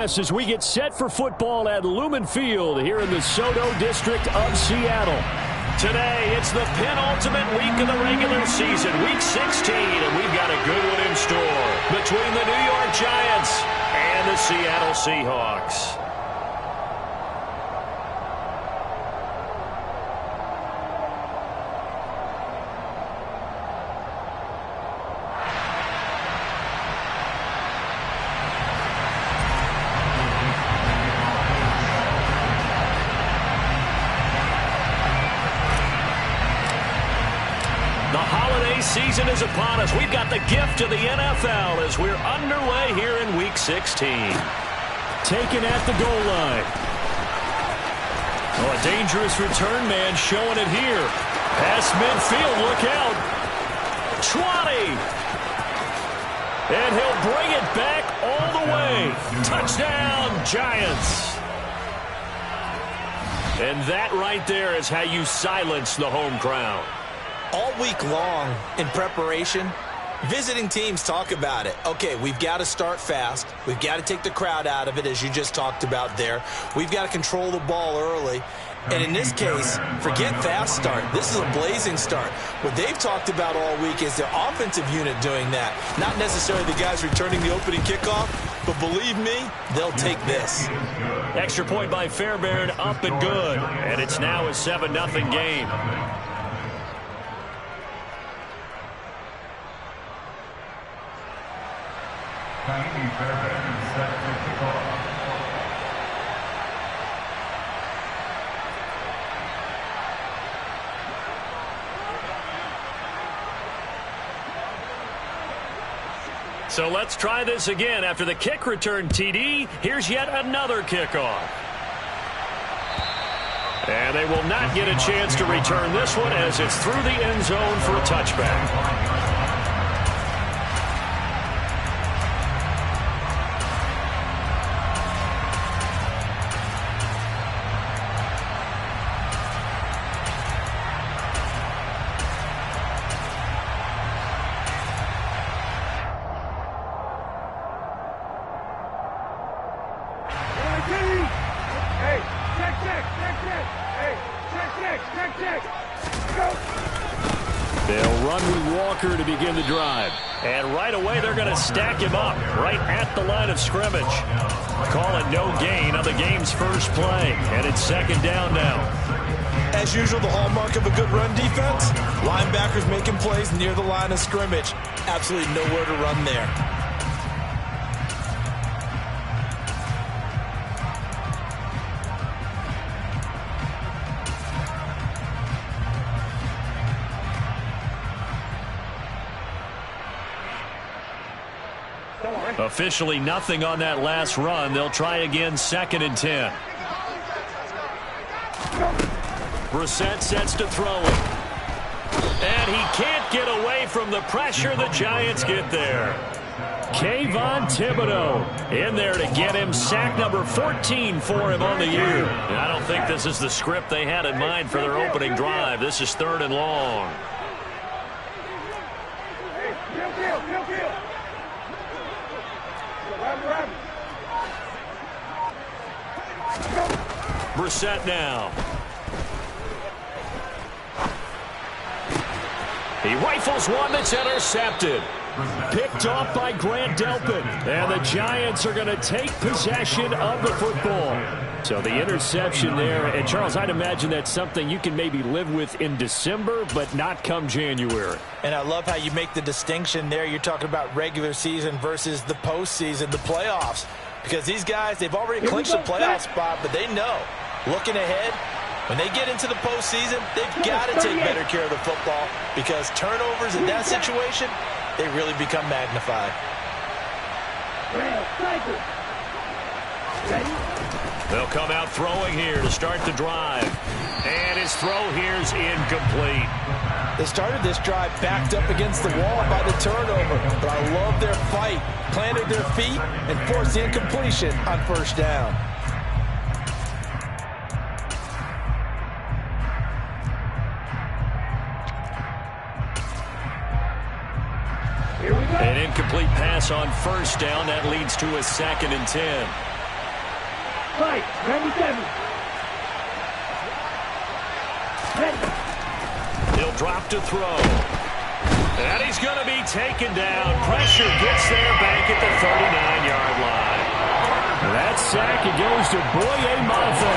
As we get set for football at Lumen Field here in the Soto District of Seattle. Today, it's the penultimate week of the regular season, week 16, and we've got a good one in store between the New York Giants and the Seattle Seahawks. Season is upon us. We've got the gift of the NFL as we're underway here in Week 16. Taken at the goal line. Oh, a dangerous return man showing it here. Past midfield, look out. 20. And he'll bring it back all the way. Touchdown, Giants. And that right there is how you silence the home crowd. All week long in preparation, visiting teams talk about it. Okay, we've got to start fast. We've got to take the crowd out of it, as you just talked about there. We've got to control the ball early. And in this case, forget fast start. This is a blazing start. What they've talked about all week is their offensive unit doing that. Not necessarily the guys returning the opening kickoff, but believe me, they'll take this. Extra point by Fairbairn, up and good. And it's now a 7-0 game. So let's try this again. After the kick return TD, here's yet another kickoff. And they will not get a chance to return this one as it's through the end zone for a touchback. They'll run with Walker to begin the drive. And right away, they're going to stack him up right at the line of scrimmage. Call it no gain on the game's first play. And it's second down now. As usual, the hallmark of a good run defense, linebackers making plays near the line of scrimmage. Absolutely nowhere to run there. Officially nothing on that last run. They'll try again, 2nd and 10. Brissett sets to throw it. And he can't get away from the pressure. The Giants get there. Kayvon Thibodeau in there to get him sack number 14 for him on the year. And I don't think this is the script they had in mind for their opening drive. This is 3rd and long. Brissett now. He rifles one that's intercepted. Picked off by Grant Delpit. And the Giants are going to take possession of the football. So the interception there. And, Charles, I'd imagine that's something you can maybe live with in December, but not come January. And I love how you make the distinction there. You're talking about regular season versus the postseason, the playoffs. Because these guys, they've already clinched a playoff spot, but they know, looking ahead, when they get into the postseason, they've got to take better care of the football because turnovers in that situation, they really become magnified. They'll come out throwing here to start the drive. And his throw here's incomplete. They started this drive backed up against the wall by the turnover, but I love their fight, planted their feet, and forced the incompletion on 1st down. An incomplete pass on 1st down. That leads to a 2nd and 10. Fight. 97. He'll drop to throw. And he's going to be taken down. Pressure gets there back at the 39-yard line. That sack, it goes to Boye Mafe.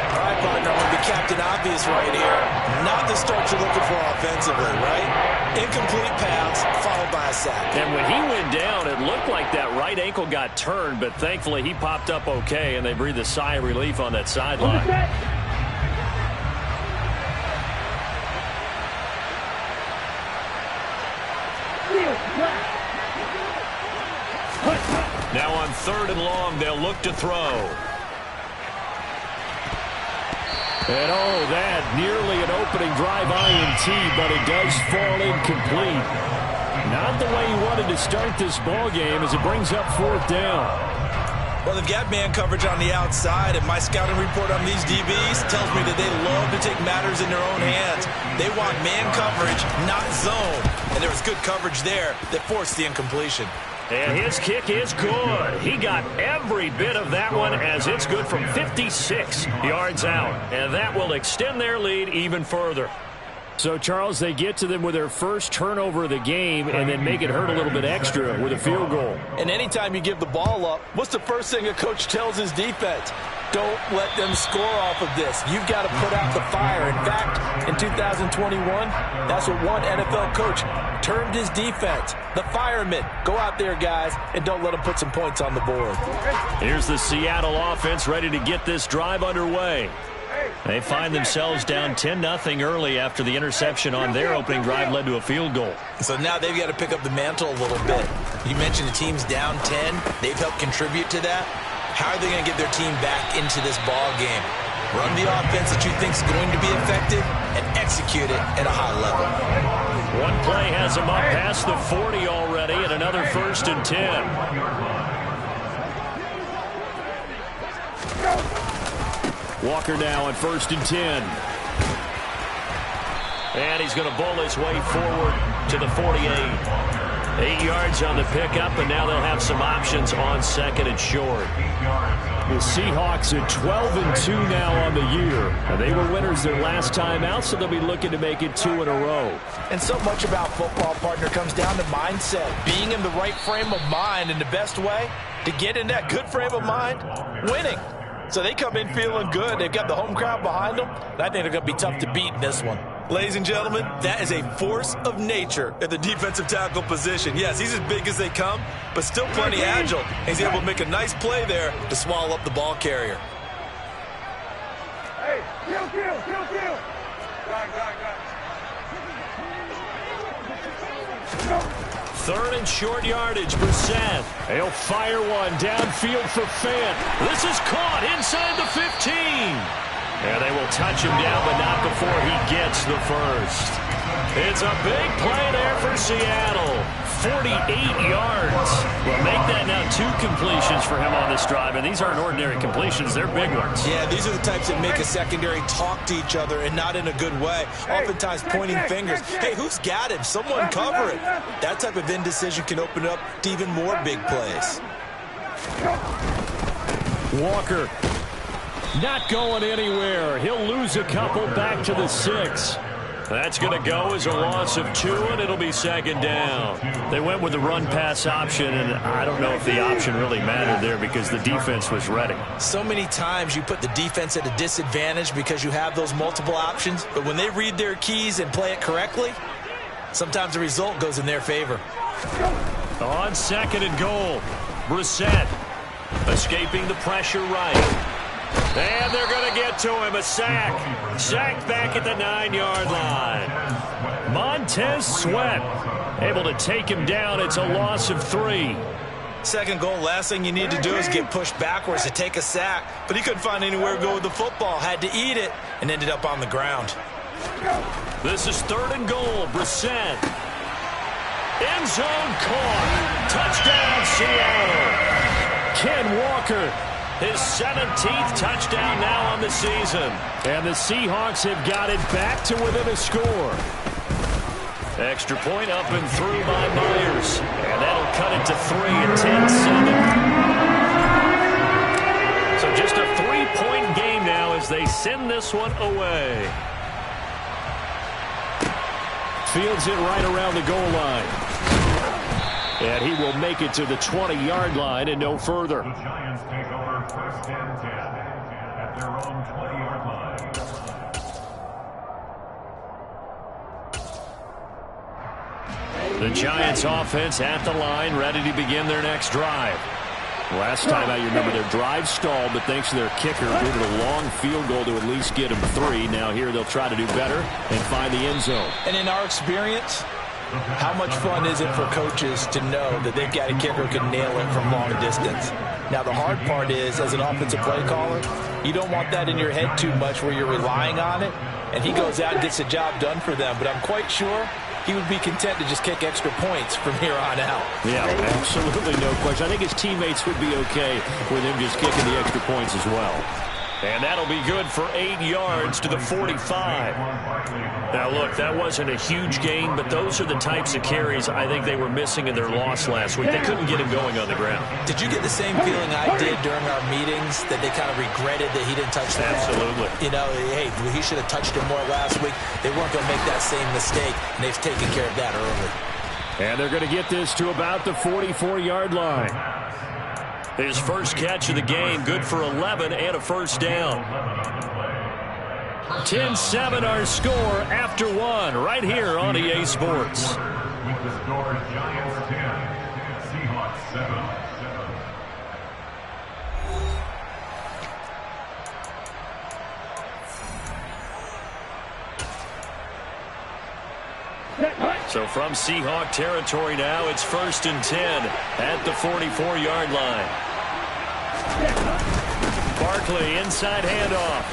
All right, partner, I'm going to be Captain Obvious right here. Not the start you're looking for offensively, right? Incomplete pass, followed by a sack. And when he went down, it looked like that right ankle got turned, but thankfully he popped up okay, and they breathed a sigh of relief on that sideline. Now on 3rd and long, they'll look to throw. And oh, that nearly an opening drive INT, but it does fall incomplete. Not the way he wanted to start this ball game as it brings up 4th down. Well, they've got man coverage on the outside, and my scouting report on these DBs tells me that they love to take matters in their own hands. They want man coverage, not zone. And there was good coverage there that forced the incompletion. And his kick is good. He got every bit of that one as it's good from 56 yards out. And that will extend their lead even further. So, Charles, they get to them with their first turnover of the game and then make it hurt a little bit extra with a field goal. And anytime you give the ball up, what's the first thing a coach tells his defense? Don't let them score off of this. You've got to put out the fire. In fact, in 2021, that's what one NFL coach termed his defense. The firemen. Go out there, guys, and don't let them put some points on the board. Here's the Seattle offense ready to get this drive underway. They find themselves down 10-0 early after the interception on their opening drive led to a field goal. So now they've got to pick up the mantle a little bit. You mentioned the team's down 10. They've helped contribute to that. How are they going to get their team back into this ball game? Run the offense that you think is going to be effective and execute it at a high level. One play has them up past the 40 already and another 1st and 10. Walker now on 1st and 10. And he's going to bowl his way forward to the 48. 8 yards on the pickup, and now they'll have some options on 2nd and short. The Seahawks are 12-2 now on the year. They were winners their last time out, so they'll be looking to make it 2 in a row. And so much about football, partner, comes down to mindset. Being in the right frame of mind, and the best way to get in that good frame of mind, winning. So they come in feeling good. They've got the home crowd behind them. And I think they're going to be tough to beat in this one. Ladies and gentlemen, that is a force of nature at the defensive tackle position. Yes, he's as big as they come, but still plenty agile. He's able to make a nice play there to swallow up the ball carrier. Hey, kill. 3rd and short yardage, Brissett. He'll fire one downfield for Fant. This is caught inside the 15. And they will touch him down, but not before he gets the first. It's a big play there for Seattle. 48 yards. Well, make that now 2 completions for him on this drive, and these aren't ordinary completions. They're big ones. Yeah, these are the types that make a secondary talk to each other and not in a good way. Oftentimes pointing fingers. Hey, who's got him? Someone cover it. That type of indecision can open up to even more big plays. Walker not going anywhere. He'll lose a couple back to the 6. That's going to go as a loss of 2, and it'll be 2nd down. They went with the run-pass option, and I don't know if the option really mattered there because the defense was ready. So many times you put the defense at a disadvantage because you have those multiple options, but when they read their keys and play it correctly, sometimes the result goes in their favor. On 2nd and goal, Brissett escaping the pressure right. And they're going to get to him. A sack. Sacked back at the 9-yard line. Montez Sweat able to take him down. It's a loss of 3. 2nd goal, last thing you need to do is get pushed backwards to take a sack. But he couldn't find anywhere to go with the football. Had to eat it and ended up on the ground. This is 3rd and goal. Brissett. End zone caught. Touchdown, Seattle. Ken Walker. His 17th touchdown now on the season. And the Seahawks have got it back to within a score. Extra point up and through by Myers. And that'll cut it to 3 at 10-7. So just a as they send this one away. Fields it right around the goal line. And he will make it to the 20-yard line and no further. The Giants take over 1st and 10 at their own 20-yard line. The Giants offense at the line, ready to begin their next drive. Last time out, you remember their drive stalled, but thanks to their kicker, needed a long field goal to at least get them 3. Now here they'll try to do better and find the end zone. And in our experience, how much fun is it for coaches to know that they've got a kicker who can nail it from long distance? Now, the hard part is, as an offensive play caller, you don't want that in your head too much where you're relying on it, and he goes out and gets the job done for them. But I'm quite sure he would be content to just kick extra points from here on out. Yeah, absolutely no question. I think his teammates would be okay with him just kicking the extra points as well. And that'll be good for 8 yards to the 45. Now, look, that wasn't a huge gain, but those are the types of carries I think they were missing in their loss last week. They couldn't get him going on the ground. Did you get the same feeling I did during our meetings, that they kind of regretted that he didn't touch the ball? Absolutely. You know, hey, he should have touched him more last week. They weren't going to make that same mistake, and they've taken care of that early. And they're going to get this to about the 44-yard line. His first catch of the game, good for 11 and a first down. 10-7 our score after 1 right here on EA Sports. With the score, Giants 10, Seahawks 7. So from Seahawk territory now, it's 1st and 10 at the 44-yard line. Barkley inside handoff.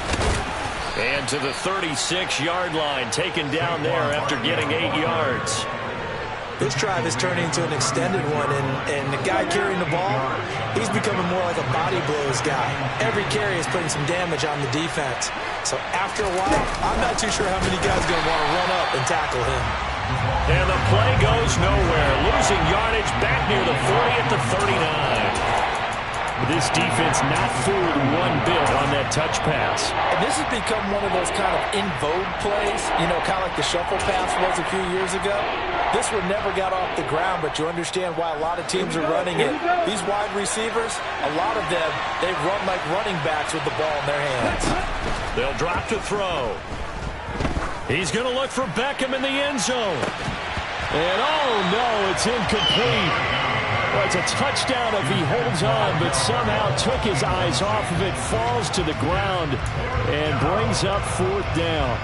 And to the 36-yard line, taken down there after getting 8 yards. This drive is turning into an extended one, and the guy carrying the ball, he's becoming more like a body blows guy. Every carry is putting some damage on the defense. So after a while, I'm not too sure how many guys are going to want to run up and tackle him. And the play goes nowhere. Losing yardage back near the 40 at the 39. This defense not fooled one bit on that touch pass. And this has become one of those kind of in vogue plays, you know, kind of like the shuffle pass was a few years ago. This one never got off the ground, but you understand why a lot of teams are running it. These wide receivers, a lot of them, they run like running backs with the ball in their hands. They'll drop to throw. He's going to look for Beckham in the end zone. And oh no, it's incomplete. Well, it's a touchdown if he holds on, but somehow took his eyes off of it, falls to the ground, and brings up 4th down.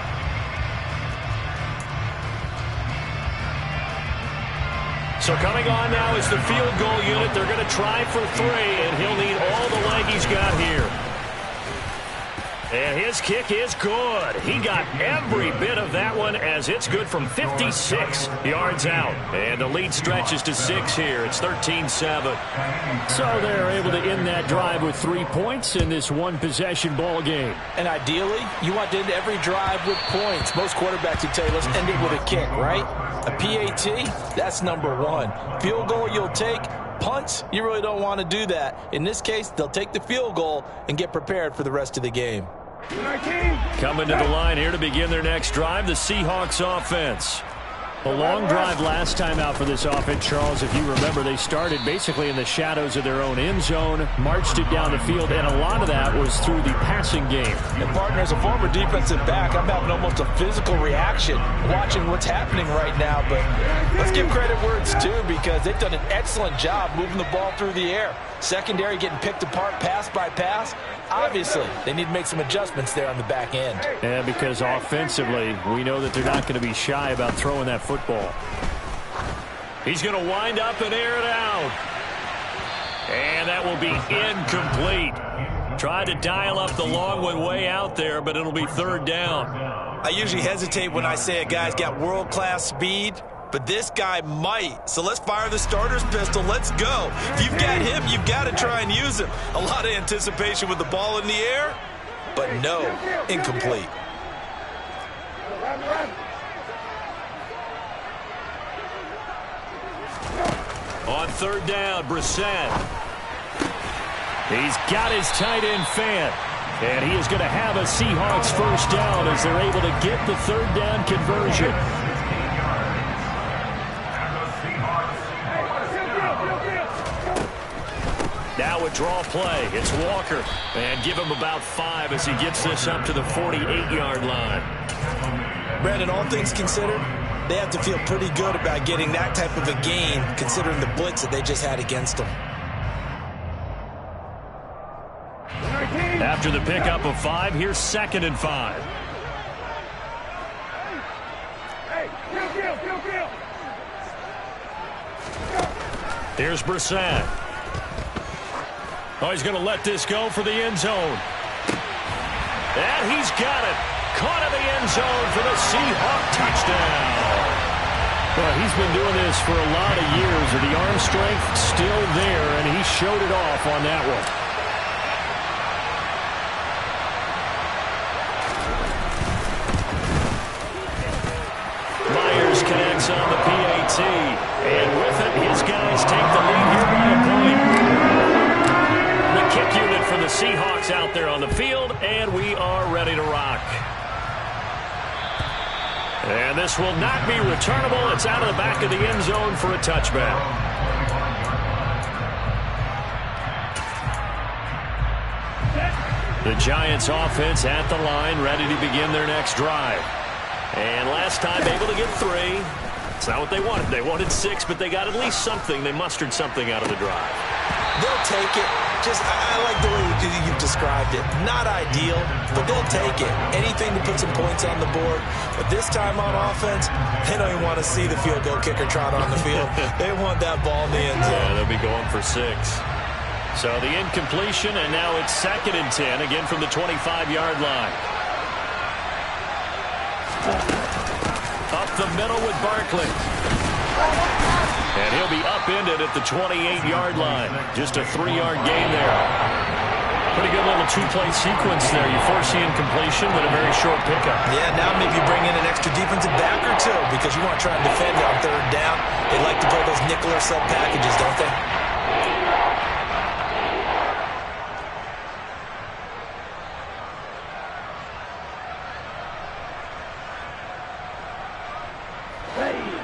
So coming on now is the field goal unit. They're going to try for 3, and he'll need all the leg he's got here. And his kick is good. He got every bit of that one as it's good from 56 yards out. And the lead stretches to 6 here. It's 13-7. So they're able to end that drive with 3 points in this one-possession ball game. And ideally, you want to end every drive with points. Most quarterbacks would tell you, let's end it with a kick, right? A PAT, that's number 1. Field goal you'll take. Punts, you really don't want to do that. In this case, they'll take the field goal and get prepared for the rest of the game. Coming to the line here to begin their next drive, the Seahawks offense. A long drive last time out for this offense, Charles. If you remember, they started basically in the shadows of their own end zone, marched it down the field, and a lot of that was through the passing game. And partner, as a former defensive back, I'm having almost a physical reaction watching what's happening right now. But let's give credit where it's due, because they've done an excellent job moving the ball through the air. Secondary getting picked apart pass by pass. Obviously, they need to make some adjustments there on the back end. And because offensively, we know that they're not going to be shy about throwing that football. He's going to wind up and air it out. And that will be incomplete. Tried to dial up the long one way out there, but it'll be 3rd down. I usually hesitate when I say a guy's got world-class speed, but this guy might. So let's fire the starter's pistol. Let's go. If you've got him, you've got to try and use him. A lot of anticipation with the ball in the air, but no, incomplete. On 3rd down, Brissett. He's got his tight end fan. And he is going to have a Seahawks first down as they're able to get the third down conversion. Now a draw play. It's Walker. And give him about 5 as he gets this up to the 48-yard line. Brandon, all things considered, they have to feel pretty good about getting that type of a gain considering the blitz that they just had against them. After the pickup of 5, here's 2nd and 5. Here's Brissett. Oh, he's going to let this go for the end zone. And he's got it. Caught in the end zone for the Seahawk touchdown. Well, he's been doing this for a lot of years, and the arm strength still there, and he showed it off on that one. Connects on the PAT, and with it, his guys take the lead here by a point. The kick unit for the Seahawks out there on the field, and we are ready to rock. And this will not be returnable. It's out of the back of the end zone for a touchback. The Giants offense at the line, ready to begin their next drive. And last time able to get 3. It's not what they wanted. They wanted 6, but they got at least something. They mustered something out of the drive. They'll take it. I like the way you've described it. Not ideal, but they'll take it. Anything to put some points on the board. But this time on offense, they don't even want to see the field goal kicker trot on the field. They want that ball in the end zone. Yeah, they'll be going for 6. So the incompletion, and now it's 2nd and 10, again from the 25-yard line. Up the middle with Barkley. And he'll be upended at the 28-yard line. Just a 3-yard gain there. Pretty good little 2-play sequence there. You force the incompletion, but a very short pickup. Yeah, now maybe you bring in an extra defensive back or 2 because you want to try and defend on 3rd down. They like to play those nickel or sub packages, don't they?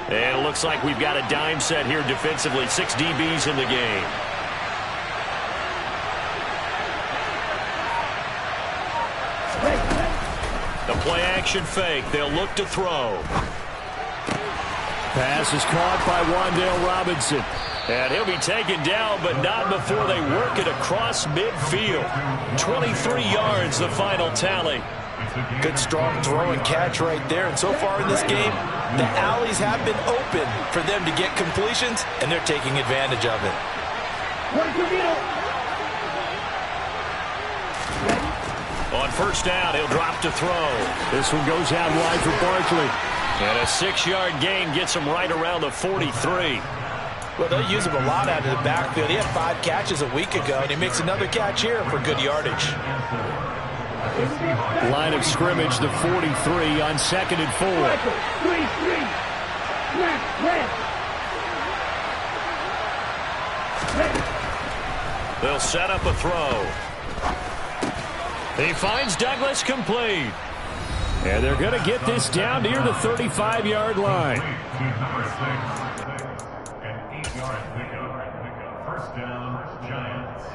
And it looks like we've got a dime set here defensively. 6 DBs in the game. The play-action fake. They'll look to throw. Pass is caught by Wan'Dale Robinson. And he'll be taken down, but not before they work it across midfield. 23 yards, the final tally. Good, strong throw and catch right there. And so far in this game, the alleys have been open for them to get completions, and they're taking advantage of it. On 1st down, he'll drop to throw. This one goes out wide for Barkley. And a 6-yard gain gets him right around the 43. Well, they'll use him a lot out of the backfield. He had 5 catches a week ago, and he makes another catch here for good yardage. Line of scrimmage, the 43 on 2nd and 4. They'll set up a throw. He finds Douglas complete. And they're going to get this down near the 35-yard line. Number 6, an 8-yard pickup. First down, Giants.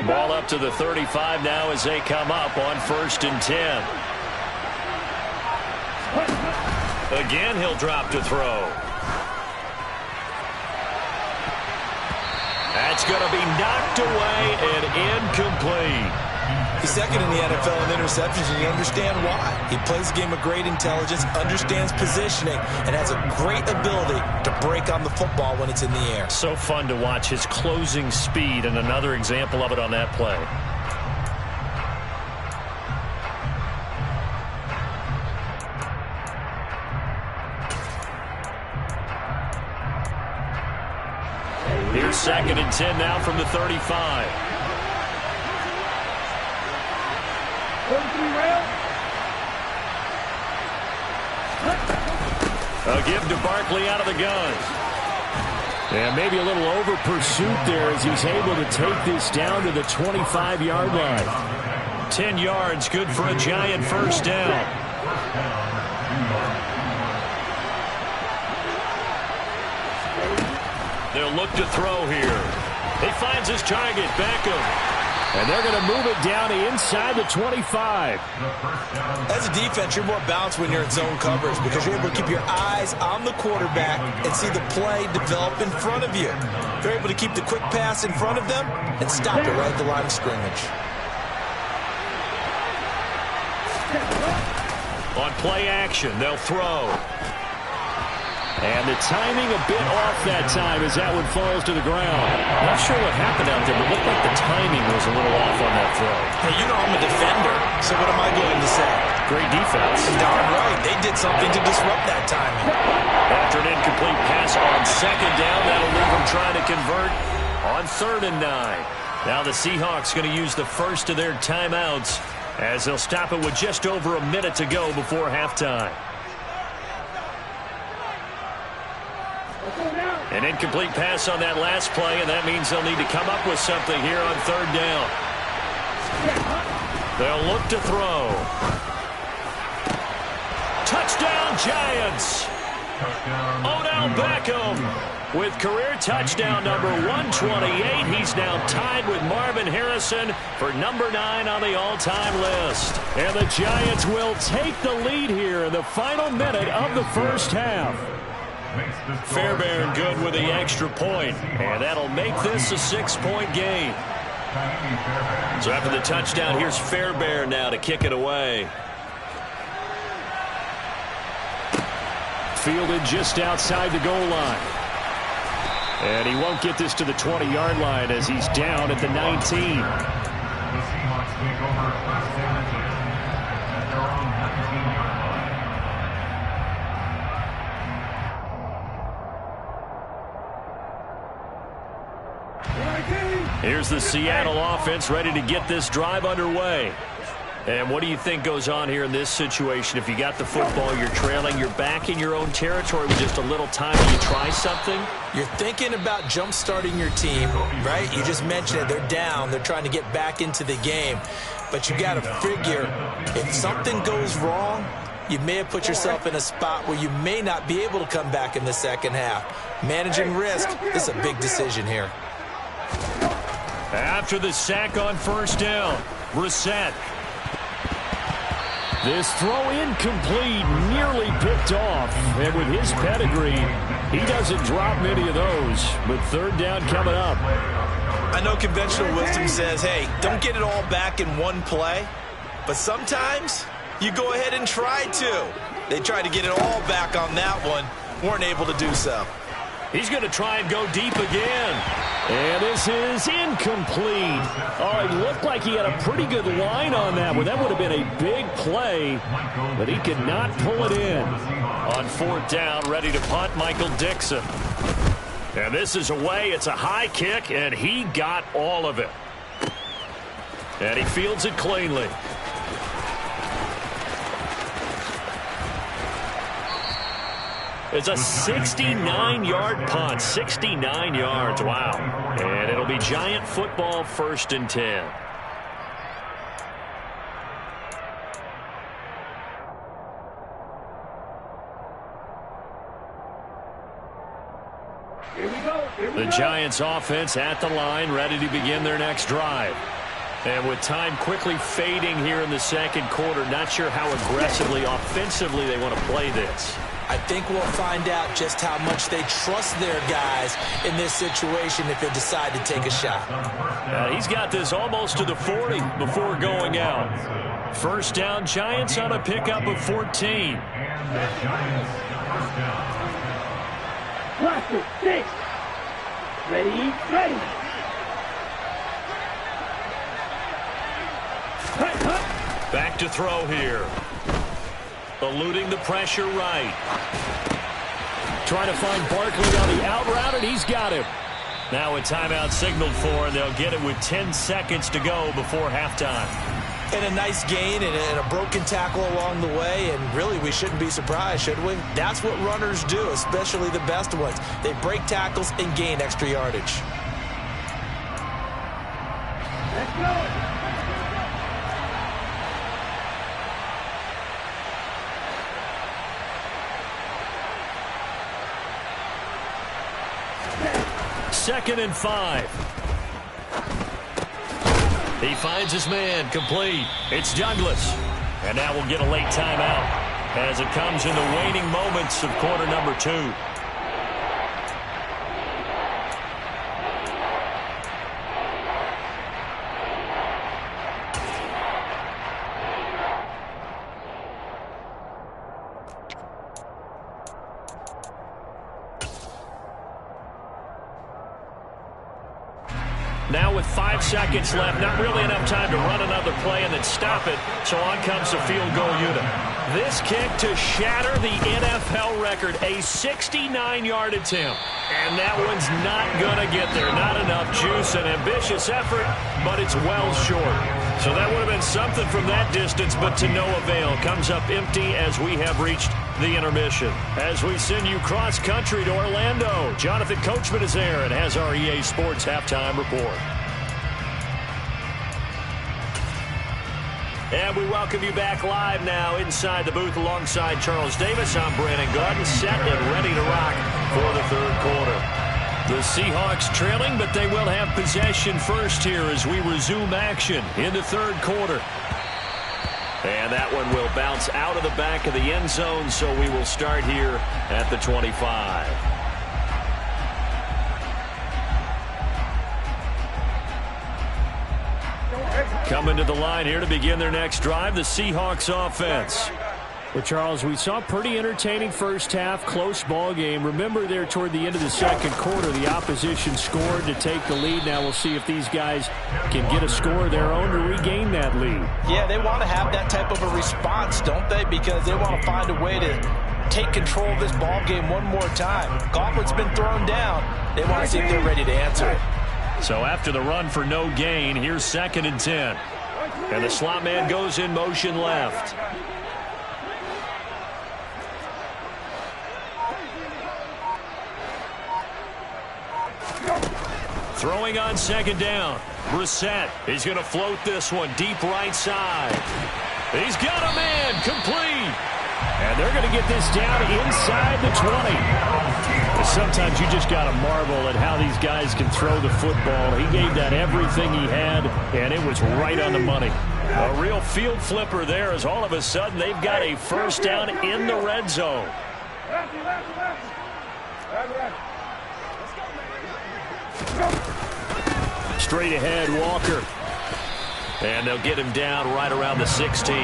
Ball up to the 35 now as they come up on 1st and 10. Again, he'll drop to throw. That's going to be knocked away and incomplete. He's 2nd in the NFL in interceptions, and you understand why. He plays a game of great intelligence, understands positioning, and has a great ability to break on the football when it's in the air. So fun to watch his closing speed, and another example of it on that play. Here's 2nd and 10 now from the 35. A give to Barkley out of the gun. And maybe a little over pursuit there as he's able to take this down to the 25-yard line. 10 yards, good for a Giant first down. They'll look to throw here. He finds his target, Beckham. And they're going to move it down inside the 25. As a defense, you're more balanced when you're in zone coverage because you're able to keep your eyes on the quarterback and see the play develop in front of you. You're able to keep the quick pass in front of them and stop it right at the line of scrimmage. On play action, they'll throw. And the timing a bit off that time as that one falls to the ground. Not sure what happened out there, but it looked like the timing was a little off on that throw. Hey, you know I'm a defender, so what am I going to say? Great defense. Darn right. They did something to disrupt that timing. After an incomplete pass on 2nd down, that'll leave them trying to convert on 3rd and 9. Now the Seahawks going to use the first of their timeouts as they'll stop it with just over a minute to go before halftime. An incomplete pass on that last play, and that means they'll need to come up with something here on 3rd down. They'll look to throw. Touchdown, Giants! Odell Beckham with career touchdown number 128. He's now tied with Marvin Harrison for number 9 on the all-time list. And the Giants will take the lead here in the final minute of the first half. Fairbairn good with the extra point, and that'll make this a 6-point game. So after the touchdown, here's Fairbairn now to kick it away. Fielded just outside the goal line. And he won't get this to the 20-yard line as he's down at the 19. The Seahawks take over 1st and 10 at their own 19-yard line. Here's the Seattle offense ready to get this drive underway. And what do you think goes on here in this situation? If you got the football, you're trailing, you're back in your own territory with just a little time, do you try something? You're thinking about jump-starting your team, right? You just mentioned it. They're down. They're trying to get back into the game. But you got to figure if something goes wrong, you may have put yourself in a spot where you may not be able to come back in the second half. Managing risk, this is a big decision here. After the sack on 1st down, Brissett. This throw incomplete, nearly picked off. And with his pedigree, he doesn't drop many of those. But 3rd down coming up. I know conventional wisdom says, hey, don't get it all back in one play. But sometimes you go ahead and try to. They tried to get it all back on that one. Weren't able to do so. He's going to try and go deep again. And this is incomplete. Oh, it looked like he had a pretty good line on that one. That would have been a big play, but he could not pull it in. On 4th down, ready to punt, Michael Dixon. And this is away. It's a high kick, and he got all of it. And he fields it cleanly. It's a 69-yard punt. 69 yards. Wow. And it'll be Giant football 1st and 10. The Giants offense at the line, ready to begin their next drive. And with time quickly fading here in the 2nd quarter, not sure how aggressively, offensively they want to play this. I think we'll find out just how much they trust their guys in this situation if they decide to take a shot. He's got this almost to the 40 before going out. 1st down, Giants on a pickup of 14. And the Giants first down. Cluster 6. Ready, ready. Back to throw here. Eluding the pressure right. Trying to find Barkley on the out route, and he's got him. Now a timeout signaled for, and they'll get it with 10 seconds to go before halftime. And a nice gain and a broken tackle along the way, and really we shouldn't be surprised, should we? That's what runners do, especially the best ones. They break tackles and gain extra yardage. Let's go. Second and 5. He finds his man, complete. It's Douglas. And now we'll get a late timeout as it comes in the waning moments of quarter number 2. Now with 5 seconds left, not really enough time to run another play and then stop it, so on comes the field goal unit. This kick to shatter the NFL record, a 69-yard attempt. And that one's not going to get there. Not enough juice, an ambitious effort, but it's well short. So that would have been something from that distance, but to no avail. Comes up empty as we have reached the intermission. As we send you cross-country to Orlando, Jonathan Coachman is there and has our EA Sports halftime report. And we welcome you back live now inside the booth alongside Charles Davis. I'm Brandon Garden, set and ready to rock for the third quarter. The Seahawks trailing, but they will have possession first here as we resume action in the third quarter. And that one will bounce out of the back of the end zone, so we will start here at the 25. Coming to the line here to begin their next drive, the Seahawks offense. Well, Charles, we saw a pretty entertaining first half, close ball game. Remember there toward the end of the second quarter, the opposition scored to take the lead. Now we'll see if these guys can get a score of their own to regain that lead. Yeah, they want to have that type of a response, don't they? Because they want to find a way to take control of this ball game one more time. Gauntlet's been thrown down. They want to see if they're ready to answer it. So after the run for no gain, here's 2nd and 10. And the slot man goes in motion left. Throwing on 2nd down. Brissett. He's going to float this one deep right side. He's got a man. Complete. And they're going to get this down inside the 20. Sometimes you just got to marvel at how these guys can throw the football. He gave that everything he had, and it was right on the money. A real field flipper there as all of a sudden they've got a first down in the red zone. Straight ahead, Walker. And they'll get him down right around the 16.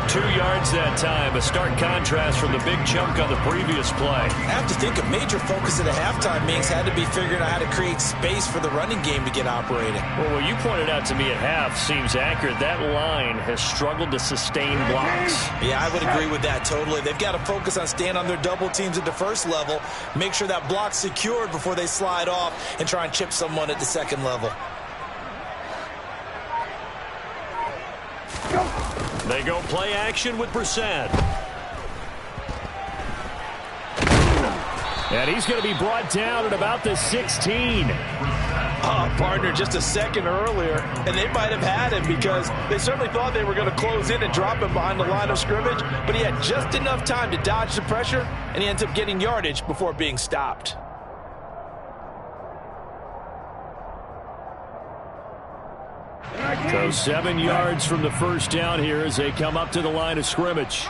2 yards that time. A stark contrast from the big chunk on the previous play. I have to think a major focus at the halftime meetings had to be figuring out how to create space for the running game to get operating. Well, what you pointed out to me at half seems accurate. That line has struggled to sustain blocks. Yeah, I would agree with that totally. They've got to focus on staying on their double teams at the first level, make sure that block's secured before they slide off and try and chip someone at the second level. They go play action with Brissett. And he's going to be brought down at about the 16. Partner, just a second earlier, and they might have had him because they certainly thought they were going to close in and drop him behind the line of scrimmage, but he had just enough time to dodge the pressure, and he ends up getting yardage before being stopped. So 7 yards from the first down here as they come up to the line of scrimmage.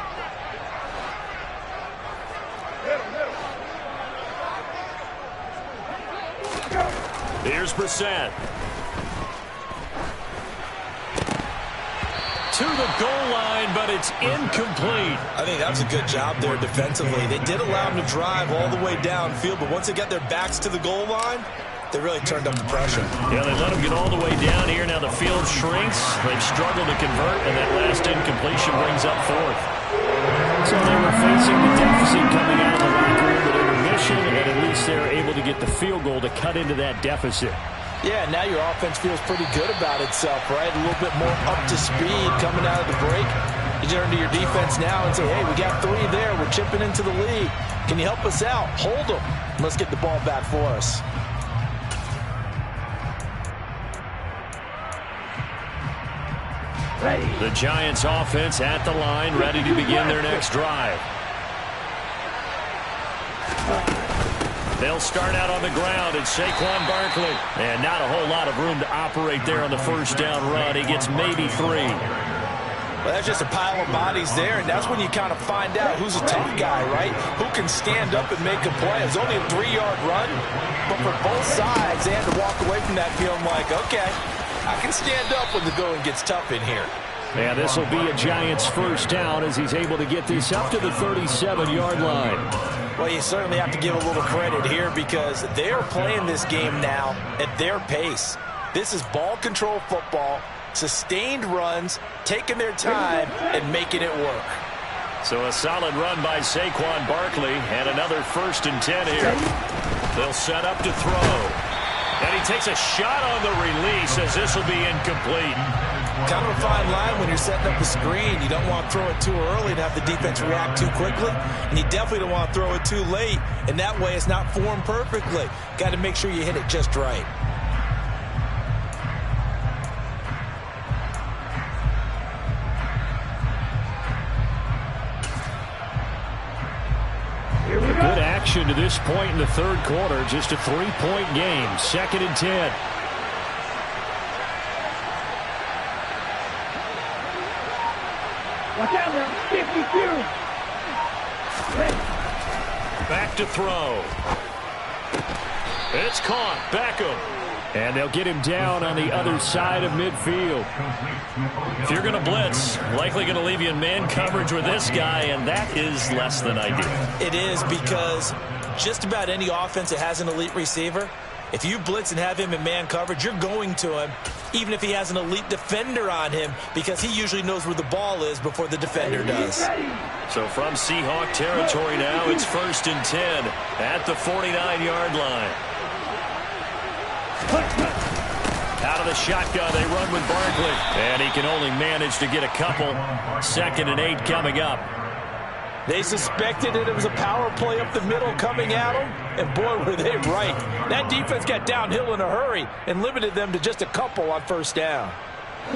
Here's Brissett. To the goal line, but it's incomplete. I think that's a good job there defensively. They did allow him to drive all the way downfield, but once they got their backs to the goal line, they really turned up the pressure. Yeah, they let him get all the way down here. Now the field shrinks. They've struggled to convert, and that last incompletion brings up 4th. So they were facing the deficit coming out of the locker room at intermission. interception, and at least they're able to get the field goal to cut into that deficit. Yeah, now your offense feels pretty good about itself, right? A little bit more up to speed coming out of the break. You turn to your defense now and say, hey, we got 3 there. We're chipping into the lead. Can you help us out? Hold them. Let's get the ball back for us. The Giants offense at the line, ready to begin their next drive. They'll start out on the ground, and Saquon Barkley. And not a whole lot of room to operate there on the first down run. He gets maybe 3. Well, that's just a pile of bodies there, and that's when you kind of find out who's a tough guy, right? Who can stand up and make a play. It's only a 3-yard run, but for both sides, they had to walk away from that feeling like, okay, I can stand up when the going gets tough in here. And this will be a Giants first down as he's able to get this up to the 37-yard line. Well, you certainly have to give a little credit here because they're playing this game now at their pace. This is ball control football, sustained runs, taking their time, and making it work. So a solid run by Saquon Barkley, and another 1st and 10 here. They'll set up to throw. And he takes a shot on the release as this will be incomplete. Kind of a fine line when you're setting up a screen. You don't want to throw it too early and have the defense react too quickly. And you definitely don't want to throw it too late. And that way it's not formed perfectly. Got to make sure you hit it just right. Good action to this point in the third quarter. Just a 3-point game. 2nd and 10. Watch out now, 52. Back to throw. It's caught. Beckham. And they'll get him down on the other side of midfield. If you're going to blitz, likely going to leave you in man coverage with this guy, and that is less than ideal. It is because just about any offense that has an elite receiver, if you blitz and have him in man coverage, you're going to him, even if he has an elite defender on him, because he usually knows where the ball is before the defender does. So from Seahawk territory now, it's 1st and 10 at the 49-yard line. Out of the shotgun, they run with Barkley. And he can only manage to get a couple. 2nd and 8 coming up. They suspected that it was a power play up the middle coming at them, and boy, were they right. That defense got downhill in a hurry and limited them to just a couple on 1st down.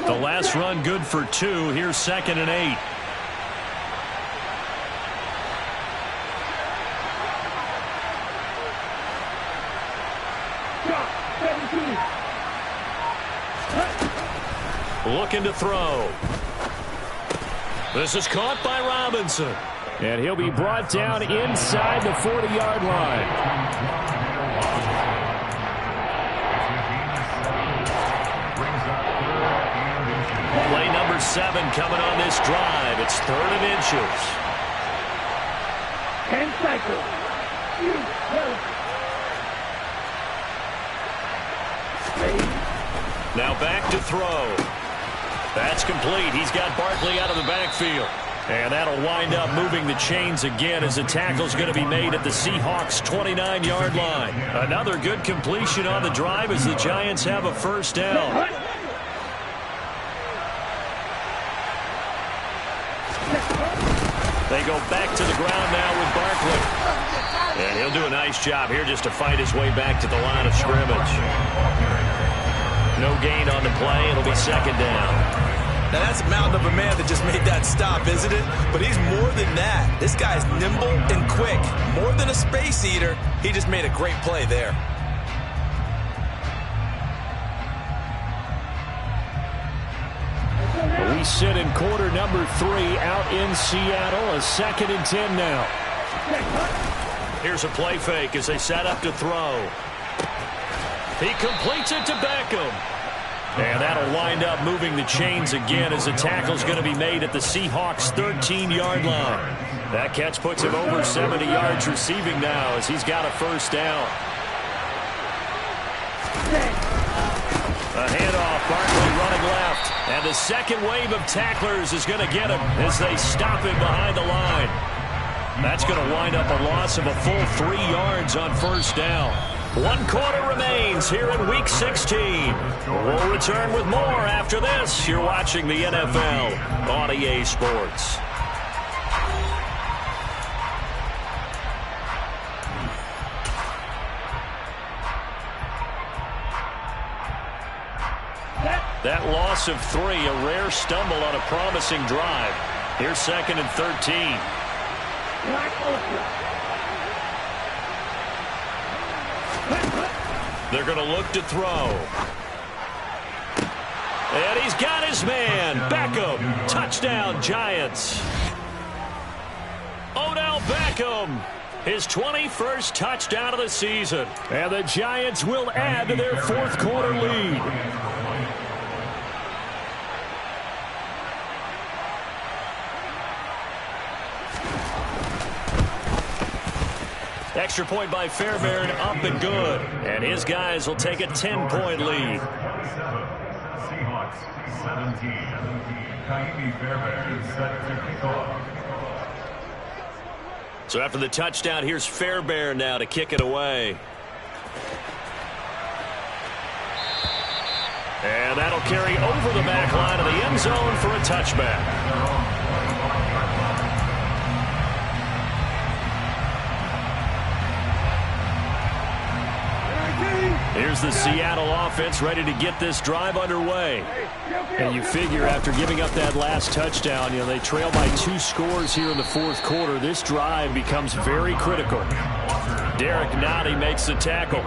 The last run good for 2. Here's 2nd and 8. Looking to throw. This is caught by Robinson. And he'll be brought down inside the 40-yard line. Play number 7 coming on this drive. It's 3rd and inches. 10 cycles. Now back to throw. That's complete. He's got Barkley out of the backfield. And that'll wind up moving the chains again as the tackle's going to be made at the Seahawks' 29-yard line. Another good completion on the drive as the Giants have a 1st down. They go back to the ground now with Barkley. And he'll do a nice job here just to fight his way back to the line of scrimmage. No gain on the play. It'll be 2nd down. Now, that's a mountain of a man that just made that stop, isn't it? But he's more than that. This guy's nimble and quick. More than a space eater, he just made a great play there. We sit in quarter number 3 out in Seattle. A 2nd and 10 now. Here's a play fake as they set up to throw. He completes it to Beckham. And that'll wind up moving the chains again as the tackle's going to be made at the Seahawks' 13-yard line. That catch puts him over 70 yards receiving now as he's got a 1st down. A handoff, Barkley running left. And the second wave of tacklers is going to get him as they stop him behind the line. That's going to wind up a loss of a full 3 yards on first down. 1 quarter remains here in Week 16. We'll return with more after this. You're watching the NFL on EA Sports. That loss of 3, a rare stumble on a promising drive. Here's 2nd and 13. They're going to look to throw. And he's got his man. Beckham. Touchdown, Giants. Odell Beckham. His 21st touchdown of the season. And the Giants will add to their 4th quarter lead. Extra point by Fairbairn, up and good. And his guys will take a 10-point lead. Seahawks 17. Kaimi Fairbairn set to kick off. So after the touchdown, here's Fairbairn now to kick it away. And that'll carry over the back line of the end zone for a touchback. Here's the Seattle offense ready to get this drive underway. And you figure after giving up that last touchdown, they trail by 2 scores here in the 4th quarter. This drive becomes very critical. Derek Nottie makes the tackle.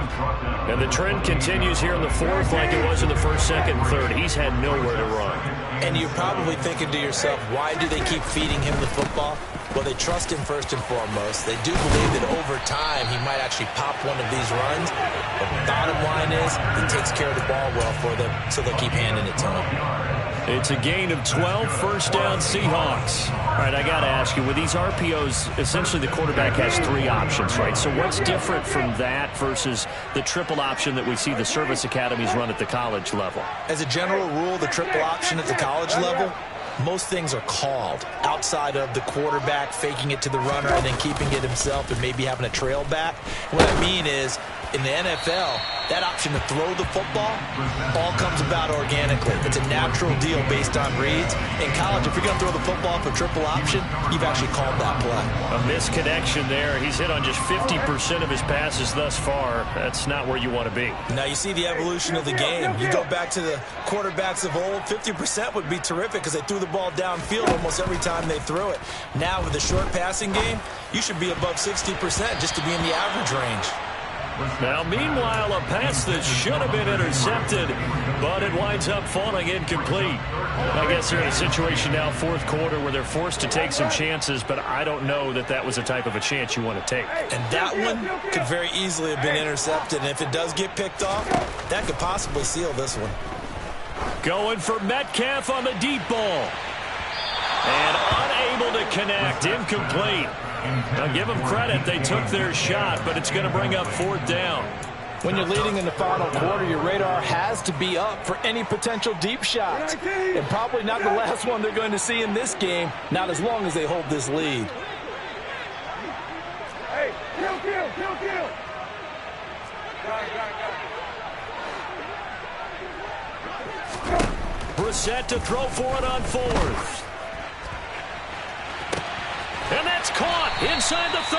And the trend continues here in the 4th like it was in the 1st, 2nd, and 3rd. He's had nowhere to run. And you're probably thinking to yourself, why do they keep feeding him the football? Well, they trust him first and foremost. They do believe that over time he might actually pop one of these runs. But the bottom line is he takes care of the ball well for them, so they'll keep handing it to him. It's a gain of 12, first down Seahawks. All right, I got to ask you, with these RPOs, essentially the quarterback has 3 options, right? So what's different from that versus the triple option that we see the service academies run at the college level? As a general rule, the triple option at the college level, most things are called outside of the quarterback faking it to the runner and then keeping it himself and maybe having a trail back. What I mean is, in the NFL, that option to throw the football all comes about organically. It's a natural deal based on reads. In college, if you're going to throw the football for triple option, you've actually called that play. A misconnection there. He's hit on just 50% of his passes thus far. That's not where you want to be. Now, you see the evolution of the game. You go back to the quarterbacks of old, 50% would be terrific because they threw the ball downfield almost every time they threw it. Now, with the short passing game, you should be above 60% just to be in the average range. Now, meanwhile, a pass that should have been intercepted, but it winds up falling incomplete. I guess they're in a situation now, 4th quarter, where they're forced to take some chances, but I don't know that that was the type of a chance you want to take. And that one could very easily have been intercepted, and if it does get picked off, that could possibly seal this one. Going for Metcalf on the deep ball. And unable to connect, incomplete. Now, give them credit. They took their shot, but it's going to bring up 4th down. When you're leading in the final quarter, your radar has to be up for any potential deep shots. And probably not the last one they're going to see in this game, not as long as they hold this lead. Hey, kill. Brissett to throw for it on 4th. And that's caught inside the 30.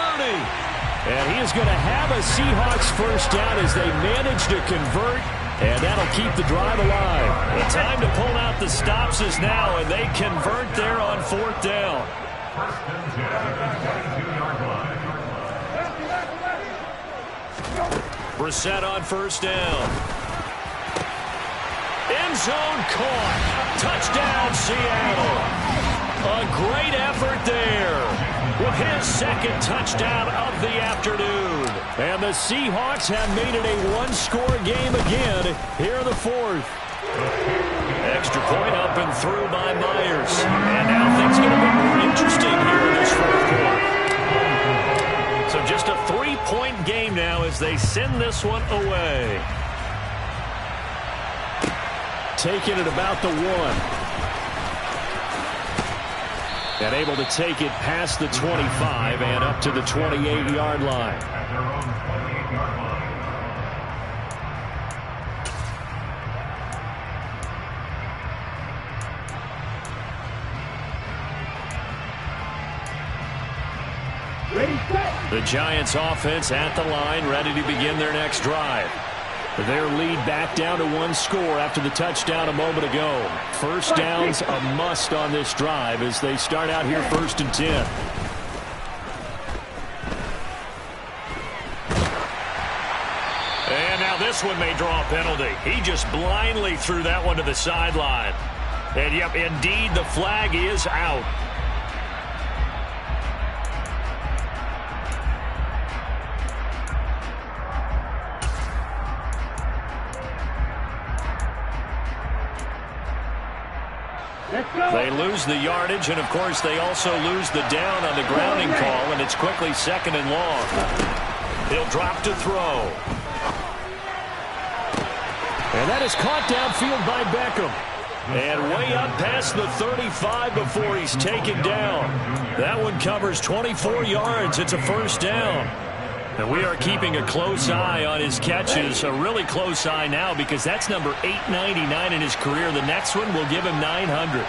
And he is going to have a Seahawks first down as they manage to convert. And that'll keep the drive alive. The time to pull out the stops is now, and they convert there on 4th down. Brissett on first down. End zone caught. Touchdown, Seattle. A great effort there with his 2nd touchdown of the afternoon. And the Seahawks have made it a 1-score game again here in the 4th. Extra point up and through by Myers. And now things get a bit more interesting here in this 4th quarter. So just a 3-point game now as they send this one away. Taking it about the 1. And able to take it past the 25 and up to the 28-yard line. At their own 28-yard line. The Giants offense at the line, ready to begin their next drive. Their lead back down to 1 score after the touchdown a moment ago. First down's a must on this drive as they start out here 1st and 10. And now this one may draw a penalty. He just blindly threw that one to the sideline. And yep, indeed, the flag is out. They lose the yardage, and of course they also lose the down on the grounding call, and it's quickly 2nd and long. He'll drop to throw. And that is caught downfield by Beckham. And way up past the 35 before he's taken down. That one covers 24 yards. It's a 1st down. And we are keeping a close eye on his catches, a really close eye now because that's number 899 in his career. The next one will give him 900.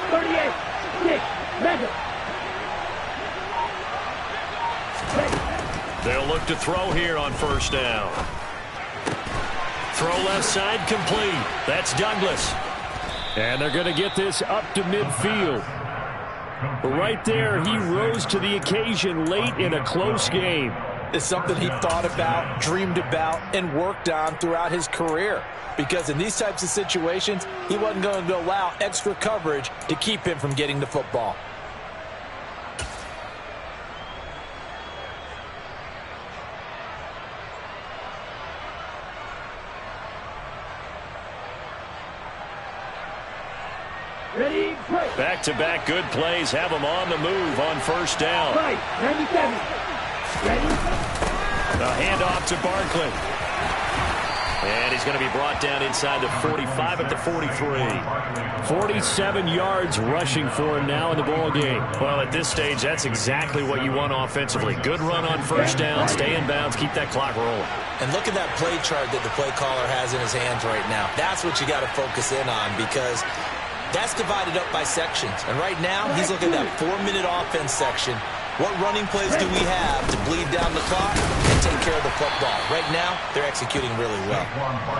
38, 6, measure. They'll look to throw here on 1st down. Throw left side complete. That's Douglas. And they're going to get this up to midfield. Right there, he rose to the occasion late in a close game. It's something he thought about, dreamed about, and worked on throughout his career. Because in these types of situations, he wasn't going to allow extra coverage to keep him from getting the football. Ready, play. Back-to-back good plays have him on the move on 1st down. Fight, 97. Ready. A handoff to Barkley. And he's going to be brought down inside the 45 at the 43. 47 yards rushing for him now in the ball game. Well, at this stage, that's exactly what you want offensively. Good run on 1st down, stay in bounds, keep that clock rolling. And look at that play chart that the play caller has in his hands right now. That's what you got to focus in on because that's divided up by sections. And right now, he's looking at that 4-minute offense section. What running plays do we have to bleed down the clock and take care of the football? Right now, they're executing really well.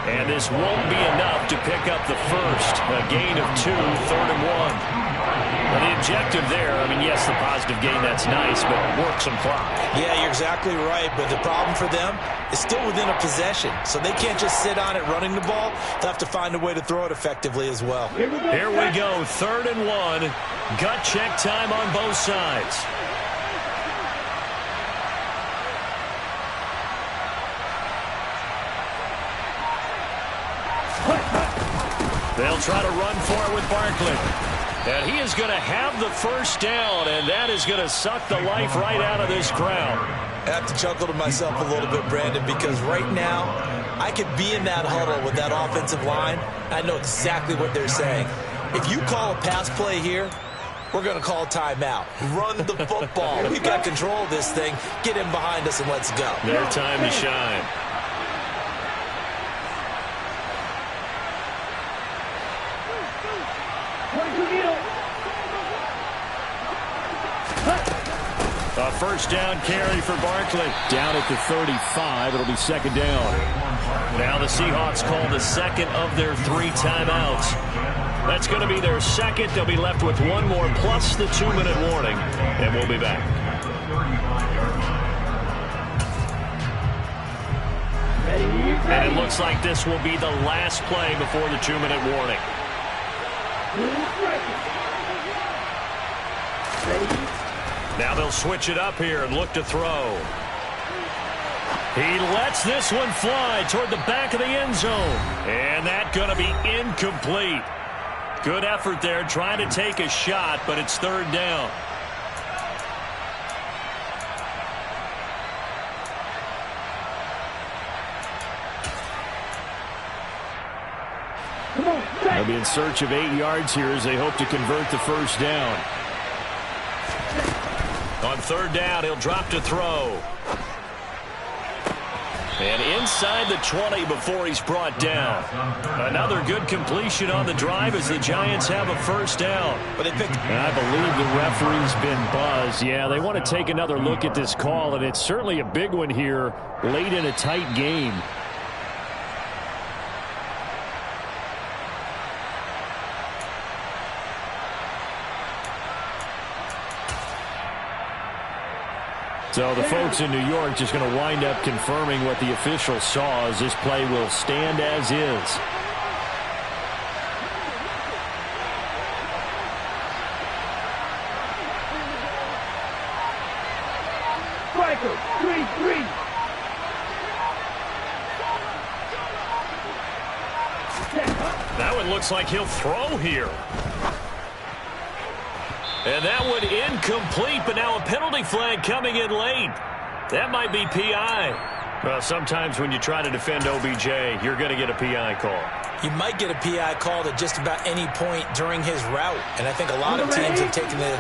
And this won't be enough to pick up the first. A gain of 2, 3rd and 1. Well, the objective there, I mean, yes, the positive gain, that's nice, but work some clock. Yeah, you're exactly right, but the problem for them is still within a possession, so they can't just sit on it running the ball. They'll have to find a way to throw it effectively as well. Here we go, 3rd and 1. Gut check time on both sides. They'll try to run for it with Barkley. And he is going to have the 1st down, and that is going to suck the life right out of this crowd. I have to chuckle to myself a little bit, Brandon, because right now I could be in that huddle with that offensive line. I know exactly what they're saying. If you call a pass play here, we're going to call a timeout. Run the football. We've got control of this thing. Get him behind us and let's go. Their time to shine. A 1st down carry for Barkley. Down at the 35, it'll be 2nd down. Now the Seahawks call the 2nd of their 3 timeouts. That's going to be their 2nd. They'll be left with 1 more plus the 2-minute warning. And we'll be back. And it looks like this will be the last play before the 2-minute warning. Now they'll switch it up here and look to throw. He lets this one fly toward the back of the end zone. And that's going to be incomplete. Good effort there trying to take a shot, but it's 3rd down. Come on, They'll be in search of 8 yards here as they hope to convert the first down. On third down, he'll drop to throw. And inside the 20 before he's brought down. Another good completion on the drive as the Giants have a first down. But they picked. I believe the referee's been buzzed. Yeah, they want to take another look at this call, and it's certainly a big one here late in a tight game. So the folks in New York just going to wind up confirming what the official saw as this play will stand as is. striker, 3-3. That one looks like he'll throw here. And that one incomplete, but now a penalty flag coming in late. That might be PI. Well, sometimes when you try to defend OBJ, you're going to get a PI call. You might get a PI called at just about any point during his route. And I think a lot of teams have taken the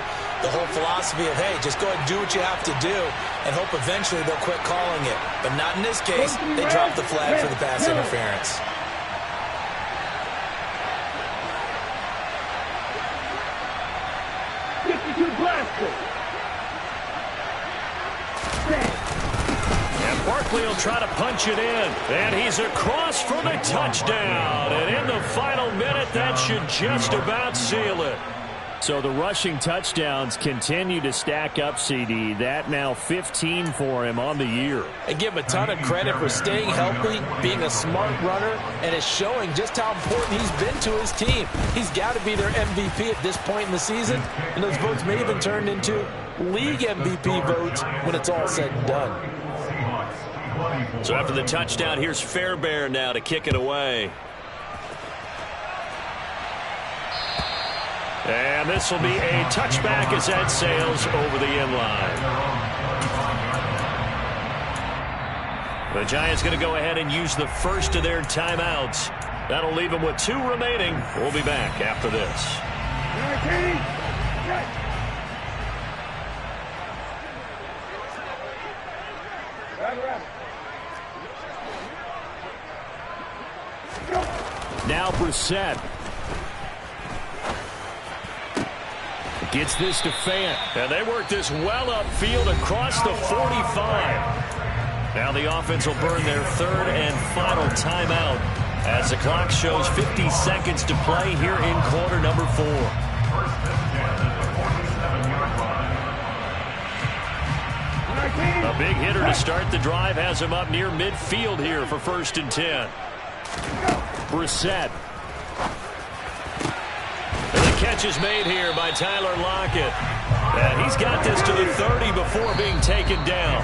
whole philosophy of, hey, just go ahead and do what you have to do and hope eventually they'll quit calling it. But not in this case. They dropped the flag for the pass interference. And Barkley will try to punch it in. And he's across for the touchdown. And in the final minute, that should just about seal it. So the rushing touchdowns continue to stack up, CD. That now 15 for him on the year. I give him a ton of credit for staying healthy, being a smart runner, and it's showing just how important he's been to his team. He's got to be their MVP at this point in the season, and those votes may even turn into league MVP votes when it's all said and done. So after the touchdown, here's Fairbairn now to kick it away. And this will be a touchback as that sails over the end line. The Giants going to go ahead and use the first of their timeouts. That'll leave them with 2 remaining. We'll be back after this. Now Brissett. Gets this to Fant. And they work this well upfield across the 45. Now the offense will burn their 3rd and final timeout as the clock shows 50 seconds to play here in quarter number 4. A big hitter to start the drive has him up near midfield here for 1st and 10. Brissett. Catch is made here by Tyler Lockett. And he's got this to the 30 before being taken down.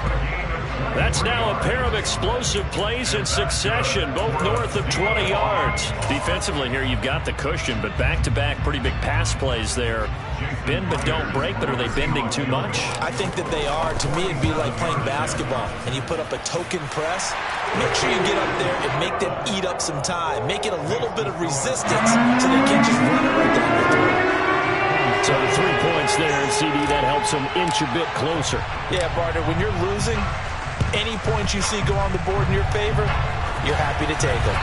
That's now a pair of explosive plays in succession, both north of 20 yards. Defensively here, you've got the cushion, but back-to-back pretty big pass plays there. Bend but don't break, but are they bending too much? I think that they are. To me, it'd be like playing basketball, and you put up a token press. Make sure you get up there and make them eat up some time. Make it a little bit of resistance so they can't just run it right down the throat. So the 3 points there, CD, that helps them inch a bit closer. Yeah, partner, when you're losing, any points you see go on the board in your favor, you're happy to take them.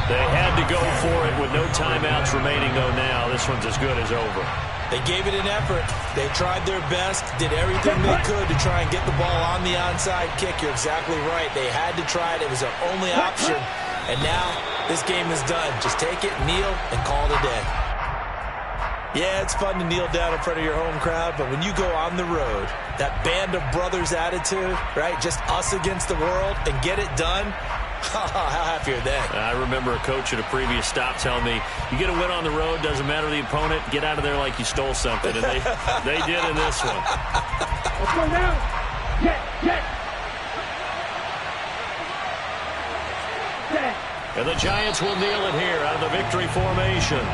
They had to go for it with no timeouts remaining, though, now. This one's as good as over. They gave it an effort. They tried their best, did everything they could to try and get the ball on the onside kick. You're exactly right. They had to try it. It was their only option. And now this game is done. Just take it, kneel, and call it a day. Yeah, it's fun to kneel down in front of your home crowd, but when you go on the road, that band of brothers attitude, right, just us against the world, and get it done, how happy are they? I remember a coach at a previous stop telling me, you get a win on the road, doesn't matter the opponent, get out of there like you stole something. And they did in this one. Let's go now. Jet. And the Giants will kneel it here out of the victory formation.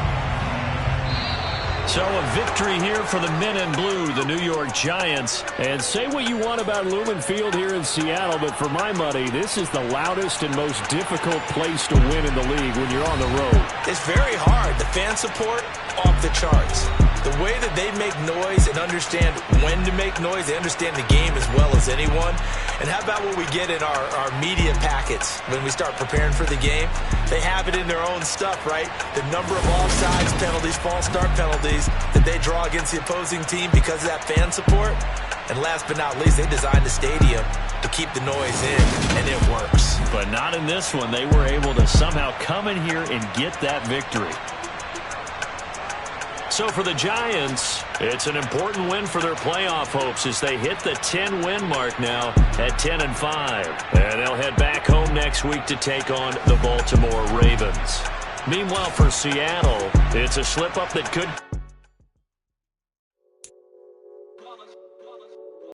So a victory here for the men in blue, the New York Giants. And say what you want about Lumen Field here in Seattle, but for my money, this is the loudest and most difficult place to win in the league when you're on the road. It's very hard. The fan support, off the charts. The way that they make noise and understand when to make noise, they understand the game as well as anyone. And how about what we get in our media packets when we start preparing for the game? They have it in their own stuff, right? The number of offsides penalties, false start penalties that they draw against the opposing team because of that fan support. And last but not least, they designed the stadium to keep the noise in, and it works. But not in this one. They were able to somehow come in here and get that victory. So for the Giants, it's an important win for their playoff hopes as they hit the 10-win mark now at 10-5. And they'll head back home next week to take on the Baltimore Ravens. Meanwhile, for Seattle, it's a slip-up that could